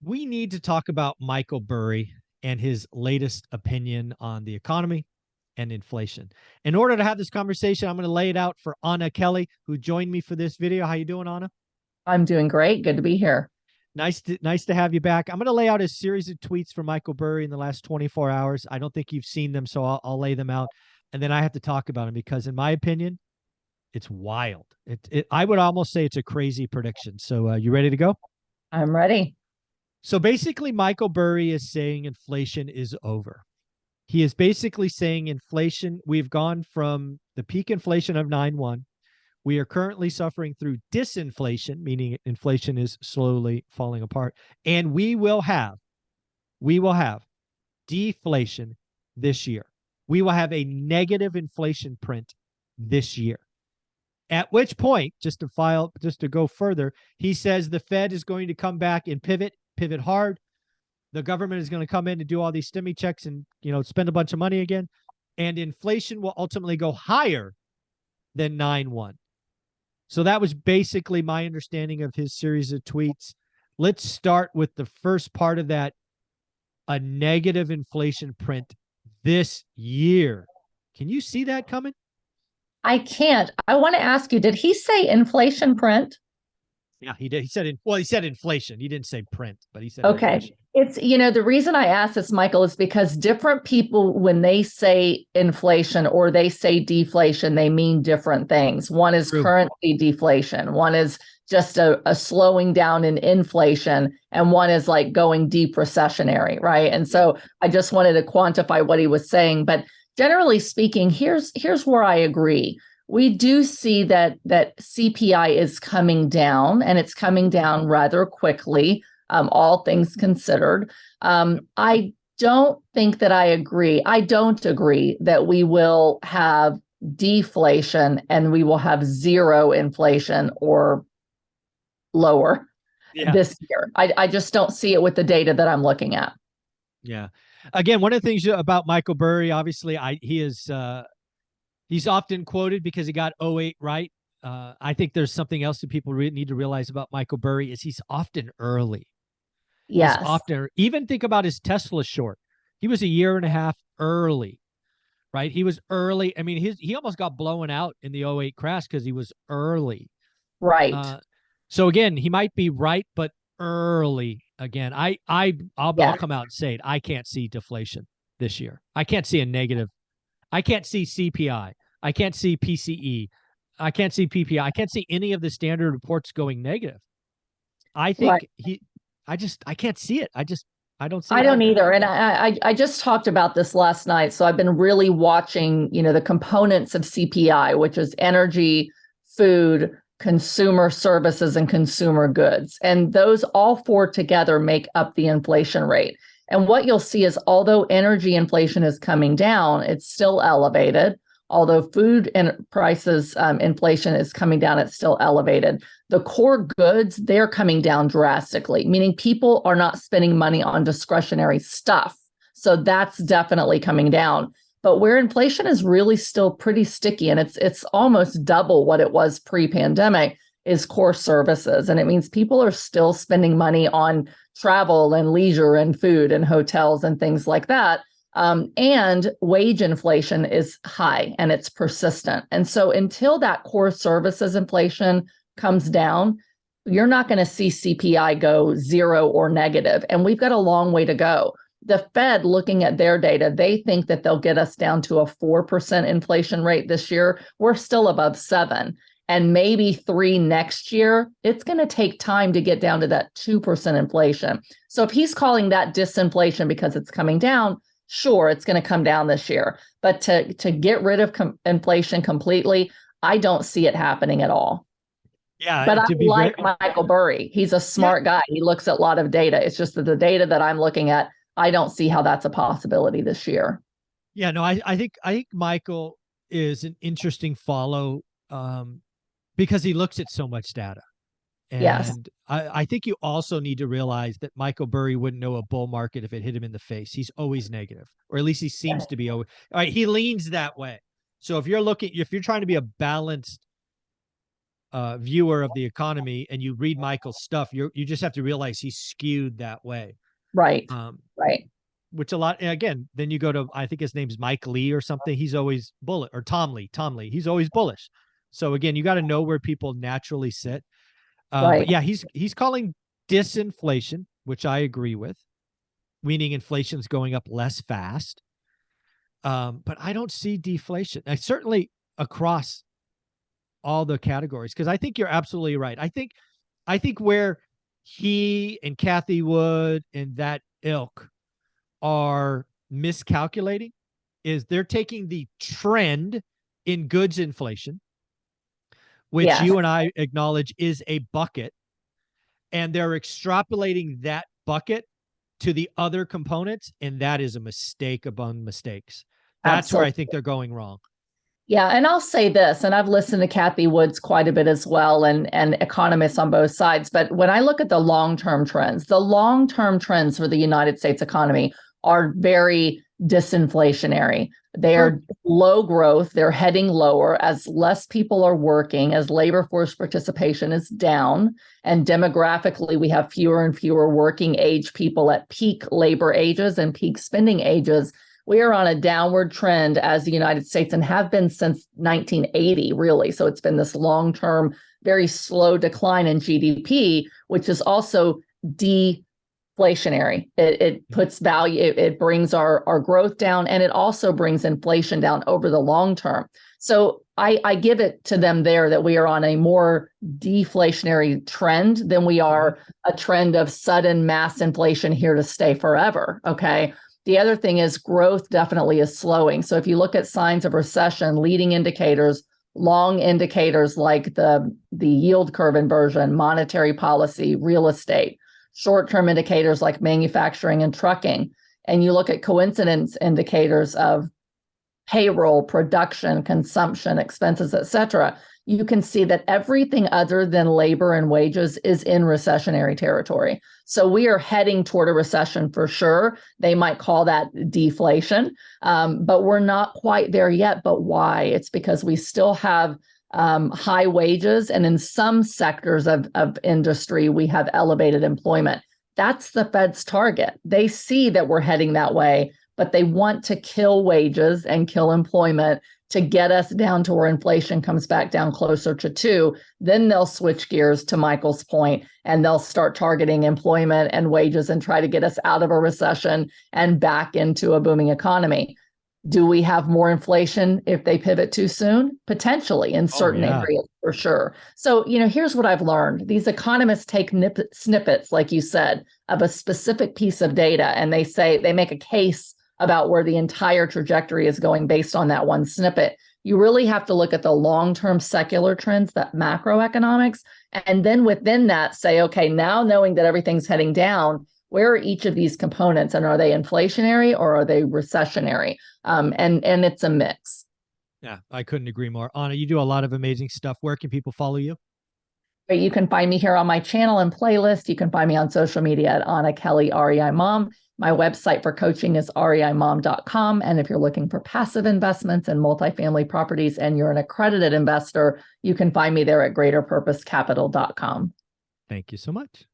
we need to talk about Michael Burry and his latest opinion on the economy and inflation. In order to have this conversation, I'm going to lay it out for Anna Kelly, who joined me for this video. How you doing, Anna? I'm doing great. Good to be here. Nice to have you back. I'm going to lay out a series of tweets from Michael Burry in the last 24 hours. I don't think you've seen them, so I'll lay them out, and then I have to talk about them because, in my opinion, it's wild. I would almost say it's a crazy prediction. So, you ready to go? I'm ready. So basically, Michael Burry is saying inflation is over. He is basically saying inflation, we've gone from the peak inflation of 9.1. We are currently suffering through disinflation, meaning inflation is slowly falling apart. And we will have deflation this year. We will have a negative inflation print this year. At which point, just to go further, he says the Fed is going to come back and pivot hard. The government is going to come in and do all these stimmy checks and, spend a bunch of money again. And inflation will ultimately go higher than 9.1. So that was basically my understanding of his series of tweets. Let's start with the first part of that, a negative inflation print this year. Can you see that coming? I can't. I want to ask you, did he say inflation print? Yeah, he did. He said inflation. He didn't say print, but he said Okay. inflation. It's, the reason I ask this, Michael, is because different people, when they say inflation or they say deflation, they mean different things. One is True. currency deflation. One is just a slowing down in inflation. And one is like going deep recessionary, right? And so I just wanted to quantify what he was saying. But generally speaking, here's where I agree. We do see that CPI is coming down, and it's coming down rather quickly, all things considered. I don't think that I agree. I don't agree that we will have deflation and we will have zero inflation or lower this year. I just don't see it with the data that I'm looking at. Yeah. Again, one of the things about Michael Burry, obviously, he's often quoted because he got '08 right. I think there's something else that people need to realize about Michael Burry is he's often early. Yes. He's often, even think about his Tesla short. He was a year and a half early, right? He was early. I mean, he almost got blown out in the '08 crash because he was early. Right. So again, he might be right, but early again. I'll come out and say it. I can't see deflation this year. I can't see a negative. I can't see CPI. I can't see PCE. I can't see PPI. I can't see any of the standard reports going negative. I think I can't see it. I don't see it. I don't either. And I just talked about this last night. So I've been really watching, the components of CPI, which is energy, food, consumer services, and consumer goods. And those all four together make up the inflation rate. And what you'll see is although energy inflation is coming down, it's still elevated. Although food and prices inflation is coming down, it's still elevated. The core goods, they're coming down drastically, meaning people are not spending money on discretionary stuff. So that's definitely coming down. But where inflation is really still pretty sticky, and it's almost double what it was pre-pandemic, is core services. And it means people are still spending money on travel and leisure and food and hotels and things like that. And wage inflation is high and it's persistent. And so until that core services inflation comes down, you're not going to see CPI go zero or negative. And we've got a long way to go. The Fed, looking at their data, they think that they'll get us down to a 4% inflation rate this year. We're still above 7%. And maybe 3% next year. It's going to take time to get down to that 2% inflation. So if he's calling that disinflation because it's coming down, sure, it's going to come down this year. But to get rid of inflation completely, I don't see it happening at all. Yeah, but I like Michael Burry. He's a smart guy. He looks at a lot of data. It's just that the data that I'm looking at, I don't see how that's a possibility this year. Yeah, no, I think Michael is an interesting follow. Because he looks at so much data. And yes. I think you also need to realize that Michael Burry wouldn't know a bull market if it hit him in the face. He's always negative, or at least he seems to be. All right, he leans that way. So if you're trying to be a balanced viewer of the economy and you read Michael's stuff, you just have to realize he's skewed that way. Right. Right. Which a lot, again, then you go to, I think his name's Mike Lee or something. He's always bullish, or Tom Lee, he's always bullish. So again, you got to know where people naturally sit. Right. But yeah, he's calling disinflation, which I agree with, meaning inflation's going up less fast. But I don't see deflation. I certainly across all the categories, because I think you're absolutely right. I think where he and Kathy Wood and that ilk are miscalculating is they're taking the trend in goods inflation, which Yes. you and I acknowledge is a bucket, and they're extrapolating that bucket to the other components, and that is a mistake among mistakes. That's Absolutely. where I think they're going wrong. Yeah, and I'll say this, and I've listened to Kathy Woods quite a bit as well, and economists on both sides. But when I look at the long-term trends for the United States economy are very disinflationary. They're low growth. They're heading lower as less people are working, as labor force participation is down, and demographically we have fewer and fewer working age people at peak labor ages and peak spending ages. We are on a downward trend as the United States and have been since 1980, really. So it's been this long-term, very slow decline in GDP, which is also deflationary. It puts value, it brings our growth down, and it also brings inflation down over the long term. So I give it to them there that we are on a more deflationary trend than we are a trend of sudden mass inflation here to stay forever. Okay. The other thing is growth definitely is slowing. So if you look at signs of recession, leading indicators, long indicators like the yield curve inversion, monetary policy, real estate, short-term indicators like manufacturing and trucking, and you look at coincidence indicators of payroll, production, consumption, expenses, et cetera, you can see that everything other than labor and wages is in recessionary territory. So we are heading toward a recession for sure. They might call that deflation, but we're not quite there yet. But why? It's because we still have high wages, and in some sectors of industry, we have elevated employment. That's the Fed's target. They see that we're heading that way, but they want to kill wages and kill employment to get us down to where inflation comes back down closer to 2. Then they'll switch gears, to Michael's point, and they'll start targeting employment and wages and try to get us out of a recession and back into a booming economy. Do we have more inflation if they pivot too soon? Potentially in certain areas, for sure. So, here's what I've learned. These economists take snippets, like you said, of a specific piece of data, and they make a case about where the entire trajectory is going based on that one snippet. You really have to look at the long-term secular trends, that macroeconomics, and then within that say, okay, now knowing that everything's heading down, where are each of these components, and are they inflationary or are they recessionary? And it's a mix. Yeah, I couldn't agree more. Anna, you do a lot of amazing stuff. Where can people follow you? You can find me here on my channel and playlist. You can find me on social media at Anna Kelly, REI Mom. My website for coaching is reimom.com. And if you're looking for passive investments in multifamily properties and you're an accredited investor, you can find me there at greaterpurposecapital.com. Thank you so much.